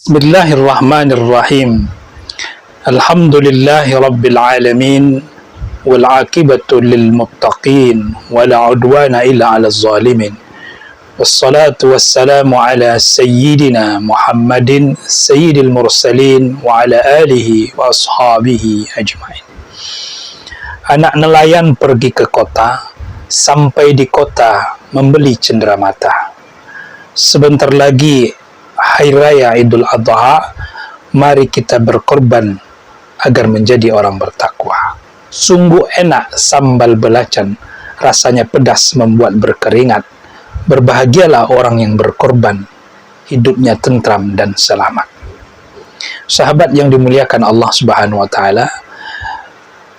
Bismillahirrahmanirrahim. Alhamdulillahi rabbil alamin wal aqibatu lil muttaqin wala udwana illa 'alal zalimin. Wassalatu wassalamu ala sayyidina Muhammadin sayyidil mursalin wa ala alihi wa ashabihi ajmain. Anak nelayan pergi ke kota, sampai di kota membeli cenderamata. Sebentar lagi Hari Raya Idul Adha, mari kita berkorban agar menjadi orang bertakwa. Sungguh enak sambal belacan, rasanya pedas membuat berkeringat. Berbahagialah orang yang berkorban, hidupnya tentram dan selamat. Sahabat yang dimuliakan Allah Subhanahu wa Ta'ala,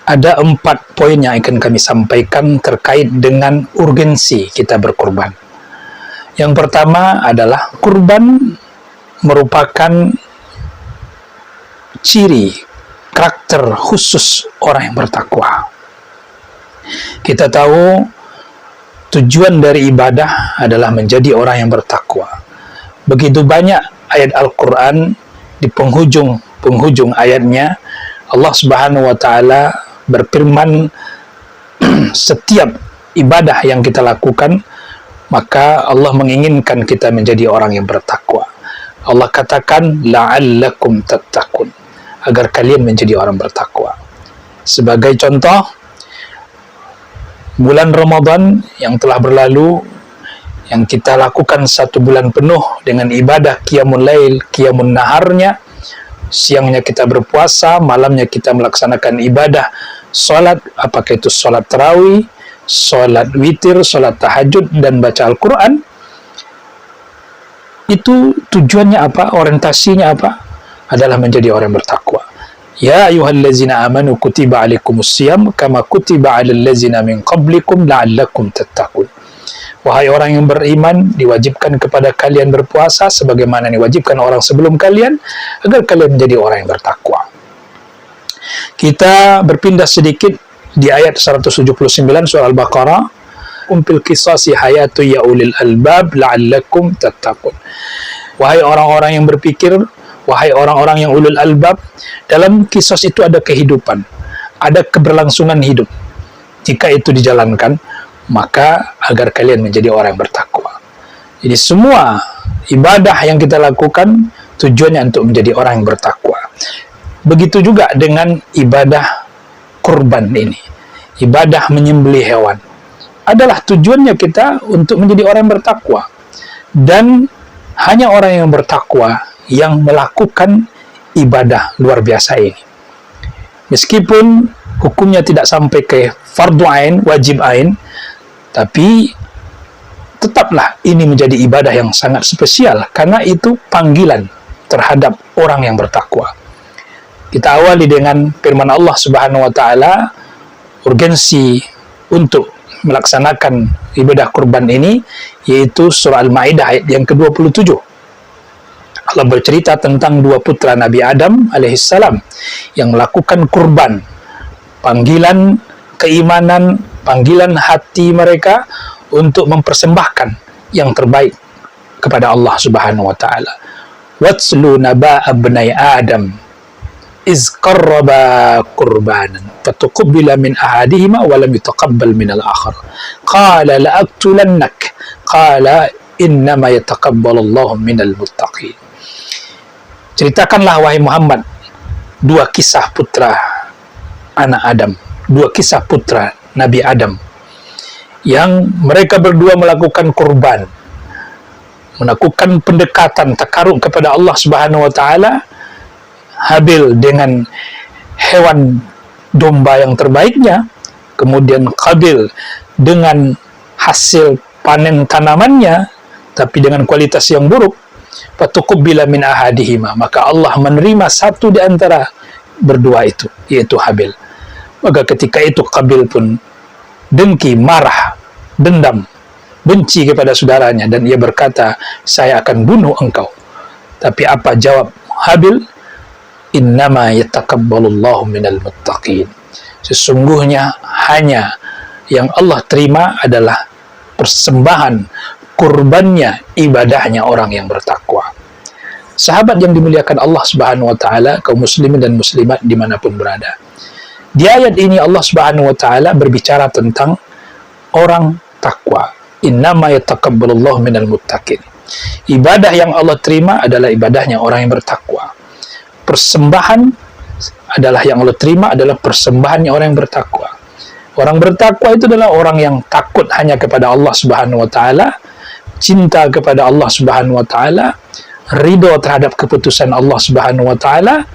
ada 4 poin yang akan kami sampaikan terkait dengan urgensi kita berkorban. Yang pertama adalah kurban merupakan ciri karakter khusus orang yang bertakwa. Kita tahu tujuan dari ibadah adalah menjadi orang yang bertakwa. Begitu banyak ayat Al-Quran, di penghujung ayatnya Allah Subhanahu wa Ta'ala berfirman, setiap ibadah yang kita lakukan, maka Allah menginginkan kita menjadi orang yang bertakwa. Allah katakan la'allakum tattaqun, agar kalian menjadi orang bertakwa. Sebagai contoh, bulan Ramadan yang telah berlalu, yang kita lakukan 1 bulan penuh dengan ibadah qiyamul lail, qiyamun naharnya, siangnya kita berpuasa, malamnya kita melaksanakan ibadah salat, apakah itu salat tarawih, salat witir, salat tahajud, dan baca Al-Quran. Itu tujuannya apa? Orientasinya apa? Adalah menjadi orang bertakwa. Ya ayyuhallazina amanu kutiba alaikumusiyam kama kutiba alal ladzina min qablikum la'allakum tattaqun. Wahai orang yang beriman, diwajibkan kepada kalian berpuasa sebagaimana diwajibkan orang sebelum kalian, agar kalian menjadi orang yang bertakwa. Kita berpindah sedikit di ayat 179 surah Al-Baqarah. Fil qisasi hayatu ya ulil albab la'allakum tattaqun. Wahai orang-orang yang berpikir, wahai orang-orang yang ulul albab, dalam kisos itu ada kehidupan, ada keberlangsungan hidup. Jika itu dijalankan, maka agar kalian menjadi orang yang bertakwa. Jadi semua ibadah yang kita lakukan tujuannya untuk menjadi orang yang bertakwa. Begitu juga dengan ibadah kurban ini, ibadah menyembelih hewan, adalah tujuannya kita untuk menjadi orang yang bertakwa. Dan hanya orang yang bertakwa yang melakukan ibadah luar biasa ini. Meskipun hukumnya tidak sampai ke fardu ain, wajib ain, tapi tetaplah ini menjadi ibadah yang sangat spesial, karena itu panggilan terhadap orang yang bertakwa. Kita awali dengan firman Allah Subhanahu wa Ta'ala, urgensi untuk melaksanakan ibadah kurban ini, yaitu surah Al-Maidah ayat yang ke-27. Allah bercerita tentang 2 putra Nabi Adam alaihissalam yang melakukan kurban. Panggilan keimanan, panggilan hati mereka untuk mempersembahkan yang terbaik kepada Allah Subhanahu wa Ta'ala. Watslu naba abnai Adam iz qarraba qurbanan fatuqbila min ahadihima wa lam yutaqabbal min al-akhar qala la aqtulannak qala innama yataqabbalu Allahu minal muttaqin. Ceritakanlah wahai Muhammad 2 kisah putra anak Adam, 2 kisah putra Nabi Adam, yang mereka berdua melakukan kurban, melakukan pendekatan takarub kepada Allah Subhanahu wa Ta'ala. Habil dengan hewan domba yang terbaiknya, kemudian Qabil dengan hasil panen tanamannya tapi dengan kualitas yang buruk. Fatuqbila min ahadihima, maka Allah menerima satu di antara berdua itu, yaitu Habil. Maka ketika itu Qabil pun dengki, marah, dendam, benci kepada saudaranya, dan ia berkata, saya akan bunuh engkau. Tapi apa jawab Habil? Innama yataqabbalullahu minal muttaqin. Sesungguhnya hanya yang Allah terima adalah persembahan kurbannya, ibadahnya orang yang bertakwa. Sahabat yang dimuliakan Allah Subhanahu wa taala, kaum muslimin dan muslimat dimanapun berada. Di ayat ini Allah Subhanahu wa taala berbicara tentang orang takwa. Innama yataqabbalullahu minal muttaqin. Ibadah yang Allah terima adalah ibadahnya orang yang bertakwa. Persembahan adalah yang Allah terima adalah persembahannya orang yang bertakwa. Orang bertakwa itu adalah orang yang takut hanya kepada Allah Subhanahu wa taala, cinta kepada Allah Subhanahu wa taala, ridho terhadap keputusan Allah Subhanahu wa taala,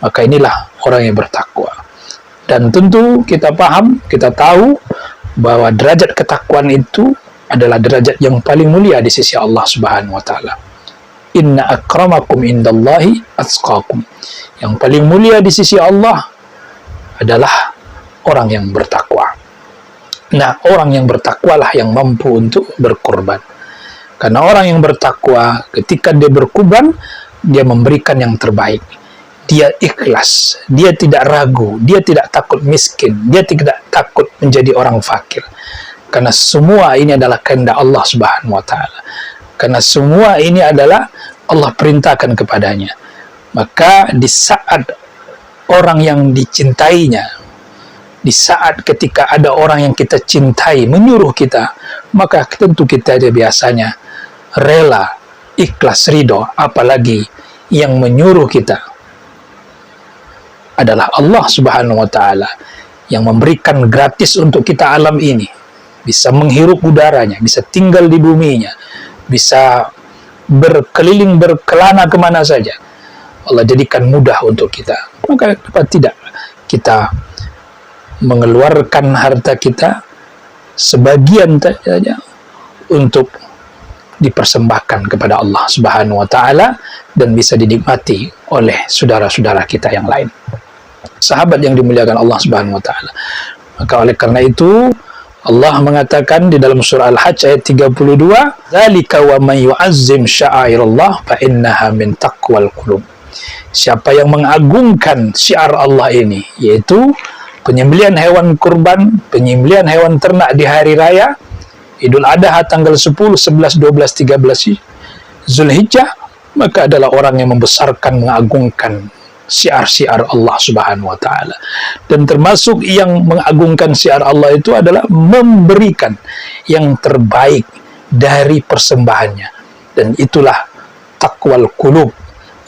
maka inilah orang yang bertakwa. Dan tentu kita paham, kita tahu bahwa derajat ketakwaan itu adalah derajat yang paling mulia di sisi Allah Subhanahu wa taala. Inna akramakum indallahi atqakum. Yang paling mulia di sisi Allah adalah orang yang bertakwa. Nah, orang yang bertakwalah yang mampu untuk berkorban. Karena orang yang bertakwa, ketika dia berkorban, dia memberikan yang terbaik. Dia ikhlas, dia tidak ragu, dia tidak takut miskin, dia tidak takut menjadi orang fakir. Karena semua ini adalah kehendak Allah Subhanahu wa taala. Karena semua ini adalah Allah perintahkan kepadanya. Maka di saat orang yang dicintainya, di saat ketika ada orang yang kita cintai menyuruh kita, maka tentu kita biasanya rela, ikhlas, ridho. Apalagi yang menyuruh kita adalah Allah Subhanahu wa taala yang memberikan gratis untuk kita alam ini, bisa menghirup udaranya, bisa tinggal di buminya, bisa berkeliling berkelana kemana saja. Allah jadikan mudah untuk kita. Maka kenapa tidak kita mengeluarkan harta kita sebagian saja untuk dipersembahkan kepada Allah Subhanahu wa taala dan bisa dinikmati oleh saudara-saudara kita yang lain, sahabat yang dimuliakan Allah Subhanahu wa taala. Maka oleh karena itu Allah mengatakan di dalam surah Al-Hajj ayat 32, "Dzalika wa may yu'azzim sya'airallah fa innaha min taqwal qulub." Siapa yang mengagungkan syiar Allah ini, yaitu penyembelihan hewan kurban, penyembelihan hewan ternak di hari raya Idul Adha tanggal 10, 11, 12, 13 Zulhijjah, maka adalah orang yang membesarkan, mengagungkan syiar-syiar Allah Subhanahu wa taala. Dan termasuk yang mengagungkan syiar Allah itu adalah memberikan yang terbaik dari persembahannya. Dan itulah taqwal qulub,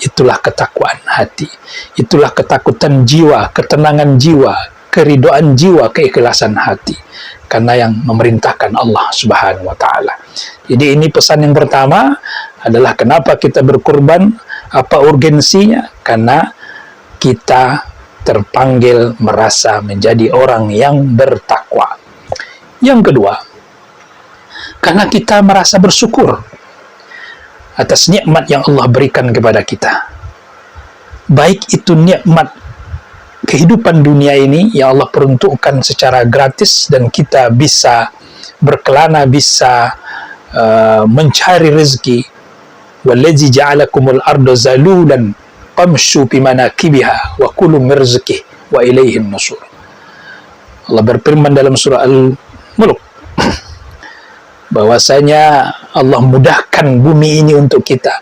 itulah ketakwaan hati, itulah ketakutan jiwa, ketenangan jiwa, keridoan jiwa, keikhlasan hati, karena yang memerintahkan Allah Subhanahu wa taala. Jadi ini pesan yang pertama adalah kenapa kita berkorban, apa urgensinya? Karena kita terpanggil merasa menjadi orang yang bertakwa. Yang kedua, karena kita merasa bersyukur atas nikmat yang Allah berikan kepada kita. Baik itu nikmat kehidupan dunia ini yang Allah peruntukkan secara gratis dan kita bisa berkelana, bisa mencari rezeki. Wallazi ja'alakumul arda zalulan famshu fi manakibiha wa kulu min rizqihi wa ilaihin nusur. Allah berfirman dalam surah Al-Mulk bahwasanya Allah mudahkan bumi ini untuk kita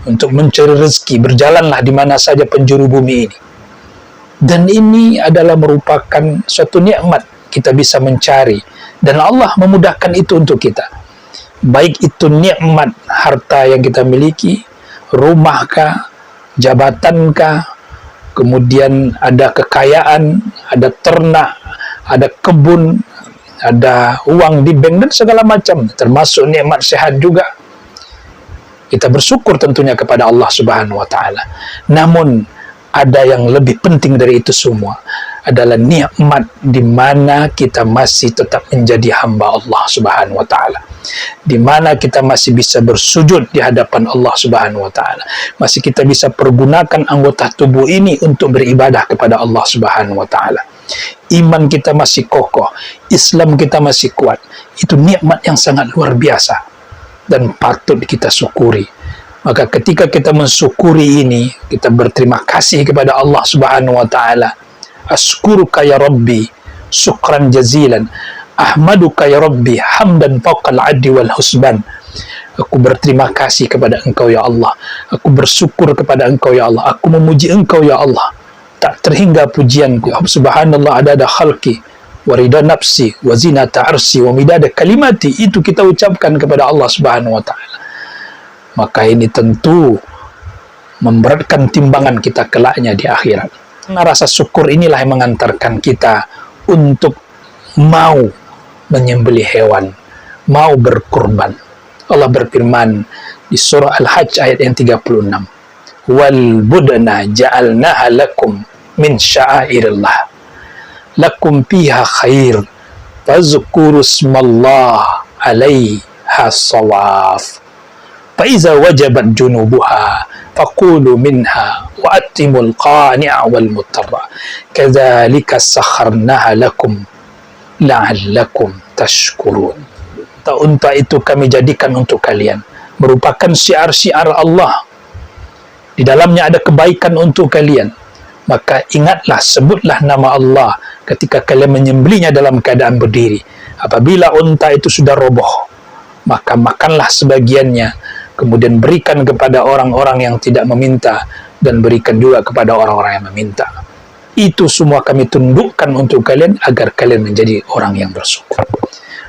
untuk mencari rezeki, berjalanlah di mana saja penjuru bumi ini. Dan ini adalah merupakan suatu nikmat kita bisa mencari, dan Allah memudahkan itu untuk kita. Baik itu nikmat harta yang kita miliki, rumahkah, jabatankah, kemudian ada kekayaan, ada ternak, ada kebun, ada uang di bank dan segala macam, termasuk nikmat sehat juga. Kita bersyukur tentunya kepada Allah Subhanahu wa taala. Namun ada yang lebih penting dari itu semua, adalah nikmat di mana kita masih tetap menjadi hamba Allah Subhanahu wa taala. Di mana kita masih bisa bersujud di hadapan Allah Subhanahu wa taala. Masih kita bisa pergunakan anggota tubuh ini untuk beribadah kepada Allah Subhanahu wa taala. Iman kita masih kokoh, Islam kita masih kuat. Itu nikmat yang sangat luar biasa dan patut kita syukuri. Maka ketika kita mensyukuri ini, kita berterima kasih kepada Allah Subhanahu wa taala. Ashkuruka ya Rabbi syukran jazilan, ahmaduka ya Rabbi hamdan fawqal addi wal husban. Aku berterima kasih kepada Engkau ya Allah. Aku bersyukur kepada Engkau ya Allah. Aku memuji Engkau ya Allah. Tak terhingga pujianku. Subhanallah adada khalqi wa rida nafsi wa zinata arsi wa midada kalimati. Itu kita ucapkan kepada Allah Subhanahu wa taala. Maka ini tentu memberatkan timbangan kita kelaknya di akhirat. Rasa syukur inilah yang mengantarkan kita untuk mau menyembelih hewan, mau berkurban. Allah berfirman di surah Al-Hajj ayat yang 36. Wal budana ja'alnaha lakum min sya'airillah. Lakum fiha khair. Fazkuru smallah 'alaiha shawaf. Fa iza wajabat junubuha faqulu minha wa atimul qani'a wal mutarra. Kadzalika sakharnaha lakum la'allakum tashkurun. Unta itu kami jadikan untuk kalian, merupakan syiar-syiar Allah. Di dalamnya ada kebaikan untuk kalian. Maka ingatlah, sebutlah nama Allah ketika kalian menyembelihnya dalam keadaan berdiri. Apabila unta itu sudah roboh, maka makanlah sebagiannya, kemudian berikan kepada orang-orang yang tidak meminta, dan berikan juga kepada orang-orang yang meminta. Itu semua kami tundukkan untuk kalian agar kalian menjadi orang yang bersyukur.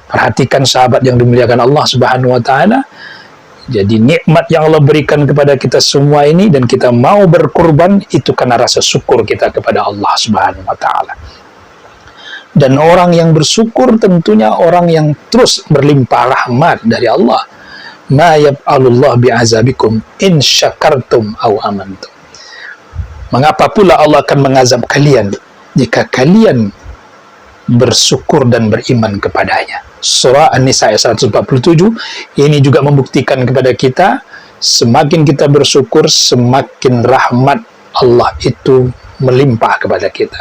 Perhatikan sahabat yang dimuliakan Allah Subhanahu wa taala. Jadi nikmat yang Allah berikan kepada kita semua ini, dan kita mau berkorban itu karena rasa syukur kita kepada Allah Subhanahu wa taala. Dan orang yang bersyukur tentunya orang yang terus berlimpah rahmat dari Allah. Ma yaf'alullah bi'azabikum in syakartum aw amantum. Mengapa pula Allah akan mengazab kalian jika kalian bersyukur dan beriman kepadanya? Surah An-Nisa ayat 147 ini juga membuktikan kepada kita, semakin kita bersyukur, semakin rahmat Allah itu melimpah kepada kita.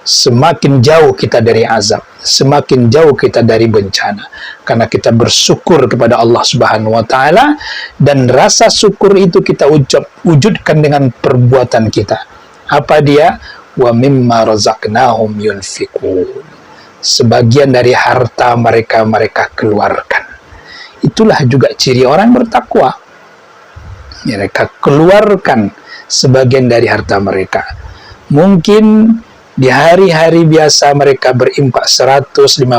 Semakin jauh kita dari azab, semakin jauh kita dari bencana, karena kita bersyukur kepada Allah Subhanahu wa taala, dan rasa syukur itu kita wujudkan dengan perbuatan kita. Apa dia? Wa mimma razaqnahum yunfiqun. Sebagian dari harta mereka keluarkan. Itulah juga ciri orang bertakwa. Mereka keluarkan sebagian dari harta mereka. Mungkin di hari-hari biasa mereka berimpak 150.000,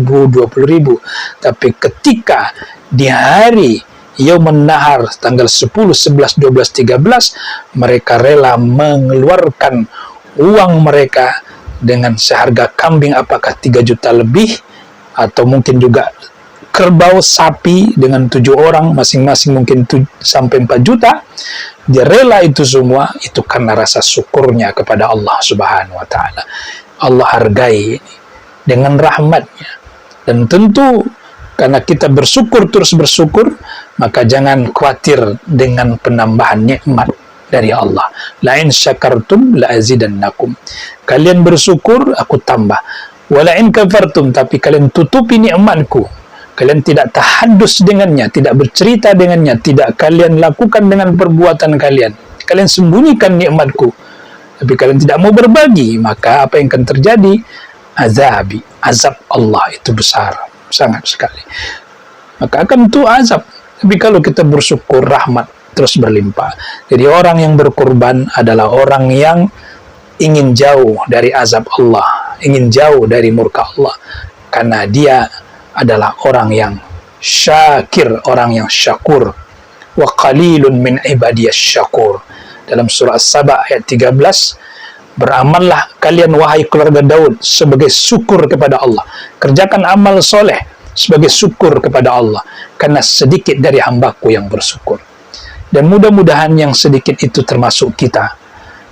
20.000, tapi ketika di hari Yaumun Nahar tanggal 10, 11, 12, 13 mereka rela mengeluarkan uang mereka dengan seharga kambing apakah 3 juta lebih, atau mungkin juga kerbau, sapi dengan 7 orang masing-masing mungkin sampai 4 juta. Dia rela itu semua, itu karena rasa syukurnya kepada Allah Subhanahu wa taala. Allah hargai dengan rahmatnya. Dan tentu karena kita bersyukur, terus bersyukur, maka jangan khawatir dengan penambahan nikmat dari Allah. La'in syakartum la'azidannakum. Kalian bersyukur, aku tambah. Wala'in kafartum, tapi kalian tutupi nikmatku. Kalian tidak tahadus dengannya, tidak bercerita dengannya, tidak kalian lakukan dengan perbuatan kalian. Kalian sembunyikan nikmatku, tapi kalian tidak mau berbagi, maka apa yang akan terjadi? Azab Allah itu besar, sangat sekali. Maka akan itu azab. Tapi kalau kita bersyukur, rahmat terus berlimpah. Jadi orang yang berkorban adalah orang yang ingin jauh dari azab Allah, ingin jauh dari murka Allah, karena dia adalah orang yang syakir, orang yang syakur. Wa qalilun min ibadiyas syakur. Dalam surah As-Saba ayat 13, beramallah kalian wahai keluarga Daud sebagai syukur kepada Allah. Kerjakan amal soleh sebagai syukur kepada Allah, karena sedikit dari hambaku yang bersyukur. Dan mudah-mudahan yang sedikit itu termasuk kita.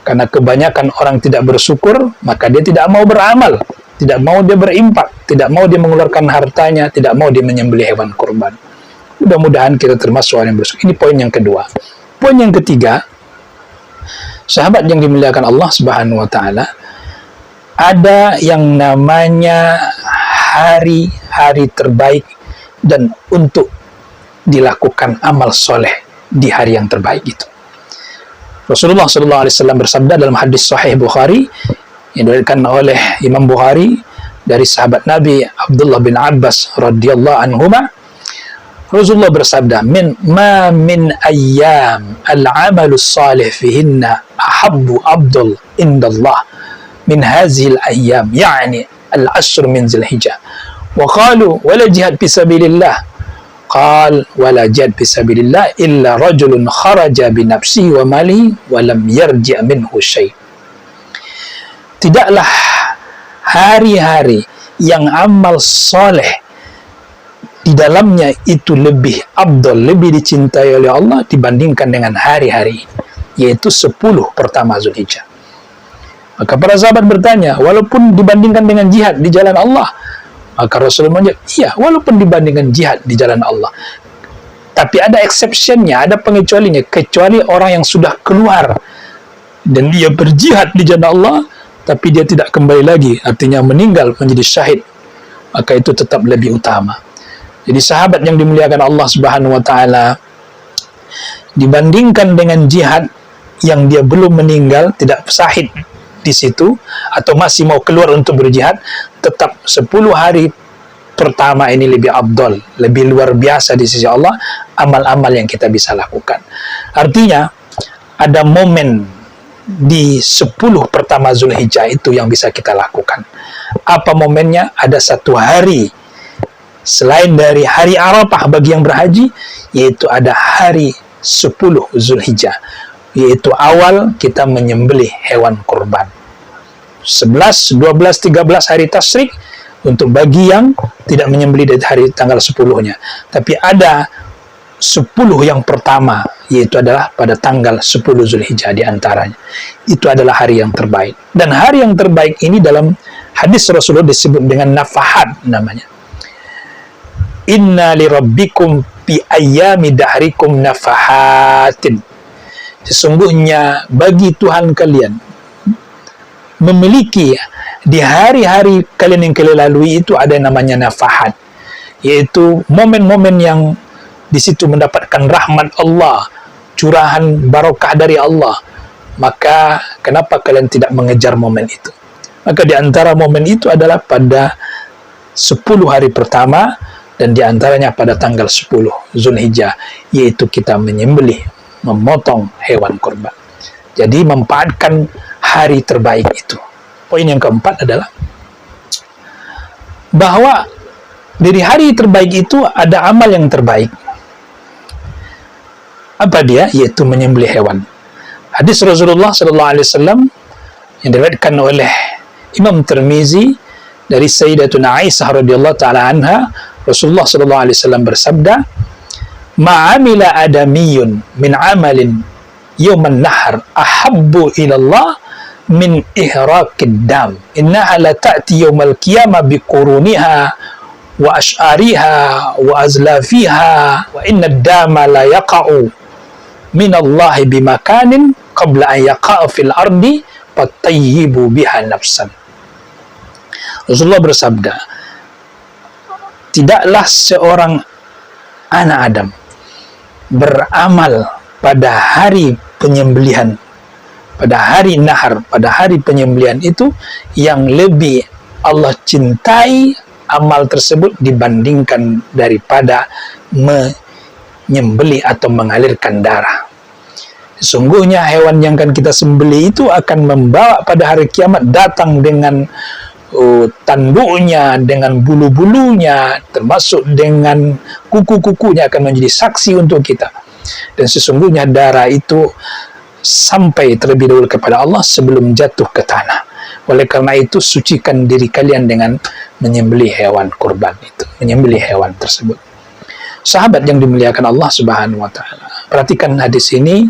Karena kebanyakan orang tidak bersyukur, maka dia tidak mau beramal, tidak mau dia berimpak, tidak mau dia mengeluarkan hartanya, tidak mau dia menyembelih hewan kurban. Mudah-mudahan kita termasuk orang yang bersyukur. Ini poin yang kedua. Poin yang ketiga, sahabat yang dimuliakan Allah Subhanahu wa taala, ada yang namanya hari-hari terbaik dan untuk dilakukan amal soleh di hari yang terbaik itu. Rasulullah SAW bersabda dalam hadis Sahih Bukhari yang diriwayatkan oleh Imam Bukhari dari sahabat Nabi Abdullah bin Abbas radhiyallahu anhuma, Rasulullah bersabda, min ayyam al-amalu salih fihinna ahabbu abdul indallah min hazil ayyam, yani al-ashr min Zulhijjah. Wa qalu wala jihad fi sabilillah, qal wala jihad fi sabilillah illa rajulun kharaja bi nafsihi wa malihi wa lam yarji' minhu syai'. Tidaklah hari-hari yang amal soleh di dalamnya itu lebih abdul, lebih dicintai oleh Allah dibandingkan dengan hari-hari, yaitu 10 pertama Zulhijjah. Maka para sahabat bertanya, walaupun dibandingkan dengan jihad di jalan Allah? Maka Rasulullah menjawab, iya, walaupun dibandingkan jihad di jalan Allah. Tapi ada exceptionnya, ada pengecualinya, kecuali orang yang sudah keluar dan dia berjihad di jalan Allah, tapi dia tidak kembali lagi, artinya meninggal menjadi syahid, maka itu tetap lebih utama. Jadi sahabat yang dimuliakan Allah Subhanahu wa taala, dibandingkan dengan jihad yang dia belum meninggal, tidak syahid di situ atau masih mau keluar untuk berjihad, tetap 10 hari pertama ini lebih afdal, lebih luar biasa di sisi Allah amal-amal yang kita bisa lakukan. Artinya ada momen di 10 pertama Zulhijjah itu yang bisa kita lakukan. Apa momennya? Ada satu hari selain dari hari Arafah bagi yang berhaji, yaitu ada hari 10 Zulhijjah, yaitu awal kita menyembelih hewan kurban. 11, 12, 13 hari tasyrik untuk bagi yang tidak menyembelih dari hari tanggal 10-nya. Tapi ada 10 yang pertama, yaitu adalah pada tanggal 10 Zulhijjah di antaranya. Itu adalah hari yang terbaik. Dan hari yang terbaik ini dalam hadis Rasulullah disebut dengan nafahat namanya. Inna li rabbikum bi ayyami dahrikum nafahatin. Sesungguhnya bagi Tuhan kalian memiliki di hari-hari kalian yang kalian lalui itu ada yang namanya nafahat, yaitu momen-momen yang di situ mendapatkan rahmat Allah, curahan barokah dari Allah. Maka kenapa kalian tidak mengejar momen itu? Maka di antara momen itu adalah pada 10 hari pertama, dan di antaranya pada tanggal 10 Zulhijjah, yaitu kita menyembelih, memotong hewan kurban. Jadi memanfaatkan hari terbaik itu. Poin yang keempat adalah bahwa dari hari terbaik itu ada amal yang terbaik. Apa dia? Yaitu menyembelih hewan. Hadis Rasulullah SAW yang diriwayatkan oleh Imam Tirmizi dari Sayyidatuna Aisyah radhiyallahu taala anha, Rasulullah SAW bersabda, "Ma'amila adamiyun min amalin yawman nahar ahabbu ilallah min ihraqid dam. Innaha la ta'ti yawmal qiyamah biquruniha wa ash'ariha wa azlafiha wa inna ad-dama la yaqa'u min Allah bimakanin qabla an yaqa'a fil ardi fatayyibu biha nafsan." Rasulullah bersabda, tidaklah seorang anak Adam beramal pada hari penyembelihan, pada hari nahar, pada hari penyembelihan itu yang lebih Allah cintai amal tersebut dibandingkan daripada menyembelih atau mengalirkan darah. Sesungguhnya hewan yang akan kita sembelih itu akan membawa pada hari kiamat, datang dengan tanduknya, dengan bulu-bulunya, termasuk dengan kuku-kukunya, akan menjadi saksi untuk kita. Dan sesungguhnya darah itu sampai terlebih dahulu kepada Allah sebelum jatuh ke tanah. Oleh karena itu, sucikan diri kalian dengan menyembelih hewan kurban itu, menyembelih hewan tersebut. Sahabat yang dimuliakan Allah Subhanahu wa taala, perhatikan hadis ini,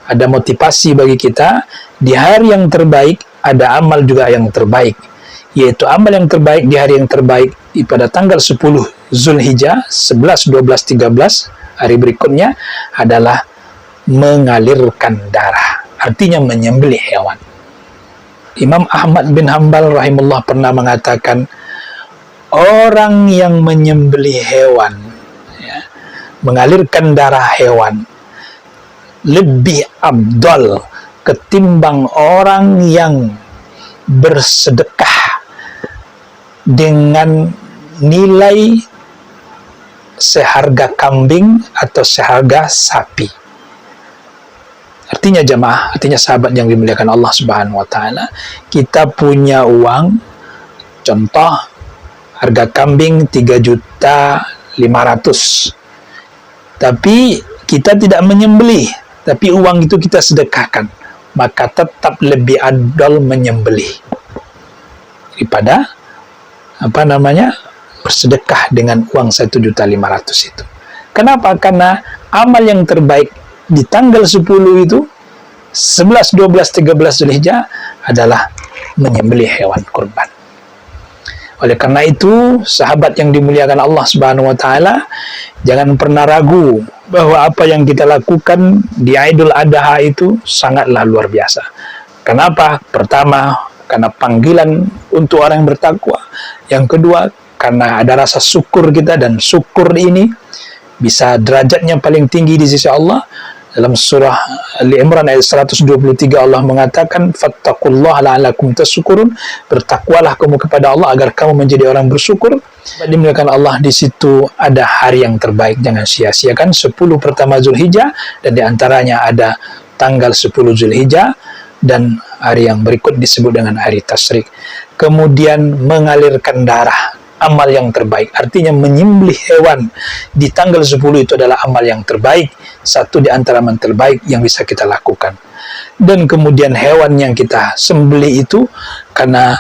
ada motivasi bagi kita. Di hari yang terbaik ada amal juga yang terbaik, yaitu amal yang terbaik di hari yang terbaik pada tanggal 10 Zulhijjah, 11, 12, 13 hari berikutnya adalah mengalirkan darah, artinya menyembelih hewan. Imam Ahmad bin Hanbal rahimahullah pernah mengatakan, orang yang menyembelih hewan, ya, mengalirkan darah hewan, lebih afdal ketimbang orang yang bersedekah dengan nilai seharga kambing atau seharga sapi. Artinya jamaah, artinya sahabat yang dimuliakan Allah Subhanahu wa taala, kita punya uang, contoh harga kambing 3.500.000. Tapi kita tidak menyembelih, tapi uang itu kita sedekahkan, maka tetap lebih adol menyembelih daripada bersedekah dengan uang 1.500.000 itu. Kenapa? Karena amal yang terbaik di tanggal 10 itu, 11, 12, 13 Zulhijjah adalah menyembelih hewan kurban. Oleh karena itu, sahabat yang dimuliakan Allah Subhanahu wa taala, jangan pernah ragu bahwa apa yang kita lakukan di Idul Adha itu sangatlah luar biasa. Kenapa? Pertama, karena panggilan untuk orang yang bertakwa. Yang kedua, karena ada rasa syukur kita, dan syukur ini bisa derajatnya paling tinggi di sisi Allah. Dalam surah Ali Imran ayat 123 Allah mengatakan, fattaqullaha la'allakum tashkurun, bertakwalah kamu kepada Allah agar kamu menjadi orang bersyukur. Dimuliakan Allah, di situ ada hari yang terbaik, jangan sia-siakan 10 pertama Zulhijjah, dan diantaranya ada tanggal 10 Zulhijjah, dan hari yang berikut disebut dengan hari Tasyrik. Kemudian mengalirkan darah, amal yang terbaik, artinya menyembelih hewan di tanggal 10 itu adalah amal yang terbaik, satu di antara amal terbaik yang bisa kita lakukan. Dan kemudian hewan yang kita sembelih itu karena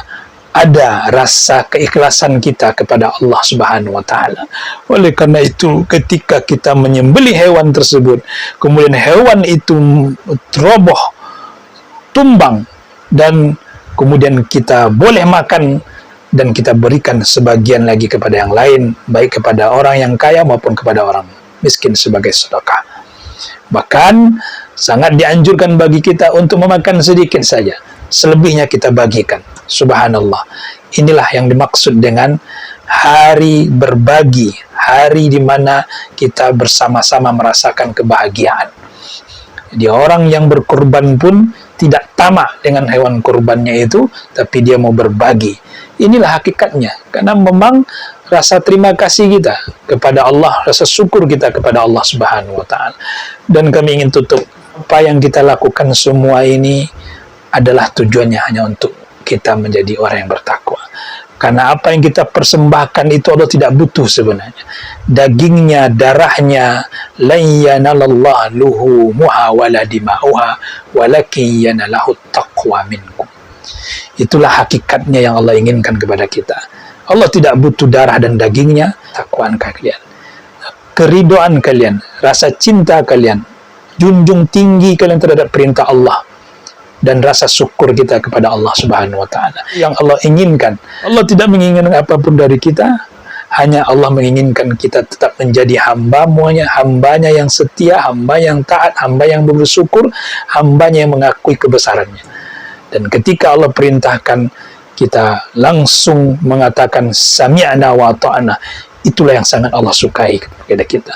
ada rasa keikhlasan kita kepada Allah Subhanahu wa taala. Oleh karena itu, ketika kita menyembelih hewan tersebut, kemudian hewan itu roboh, tumbang, dan kemudian kita boleh makan, dan kita berikan sebagian lagi kepada yang lain, baik kepada orang yang kaya maupun kepada orang miskin sebagai sedekah. Bahkan sangat dianjurkan bagi kita untuk memakan sedikit saja, selebihnya kita bagikan. Subhanallah. Inilah yang dimaksud dengan hari berbagi, hari di mana kita bersama-sama merasakan kebahagiaan. Jadi orang yang berkorban pun tidak tamak dengan hewan kurbannya itu, tapi dia mau berbagi. Inilah hakikatnya, karena memang rasa terima kasih kita kepada Allah, rasa syukur kita kepada Allah Subhanahu wa taala. Dan kami ingin tutup, apa yang kita lakukan semua ini adalah tujuannya hanya untuk kita menjadi orang yang bertakwa. Karena apa yang kita persembahkan itu Allah tidak butuh sebenarnya. Dagingnya, darahnya, lan yanalallahu luhumuha wala dima'uha walakin yanalahu taqwa minkum. Itulah hakikatnya yang Allah inginkan kepada kita. Allah tidak butuh darah dan dagingnya, takwaan kalian, keridoan kalian, rasa cinta kalian, junjung tinggi kalian terhadap perintah Allah, dan rasa syukur kita kepada Allah Subhanahu wa taala. Yang Allah inginkan. Allah tidak menginginkan apapun dari kita, hanya Allah menginginkan kita tetap menjadi hambanya yang setia, hamba yang taat, hamba yang bersyukur, hambanya yang mengakui kebesarannya. Dan ketika Allah perintahkan, kita langsung mengatakan sami'na wa ta'na. Itulah yang sangat Allah sukai kepada kita.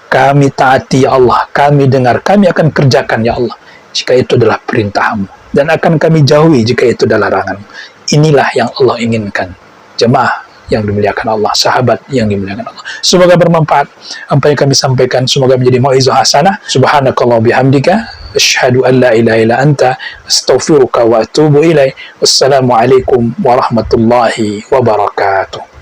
Kami taati ya Allah, kami dengar, kami akan kerjakan ya Allah jika itu adalah perintahmu, dan akan kami jauhi jika itu adalah laranganmu. Inilah yang Allah inginkan. Jemaah yang dimuliakan Allah, sahabat yang dimuliakan Allah, semoga bermanfaat apa yang kami sampaikan, semoga menjadi mau'izah hasanah. Subhanakallah bihamdika, asyhadu an la ilaha illa anta, astaghfiruka wa atubu ilaik. Wassalamualaikum warahmatullahi wabarakatuh.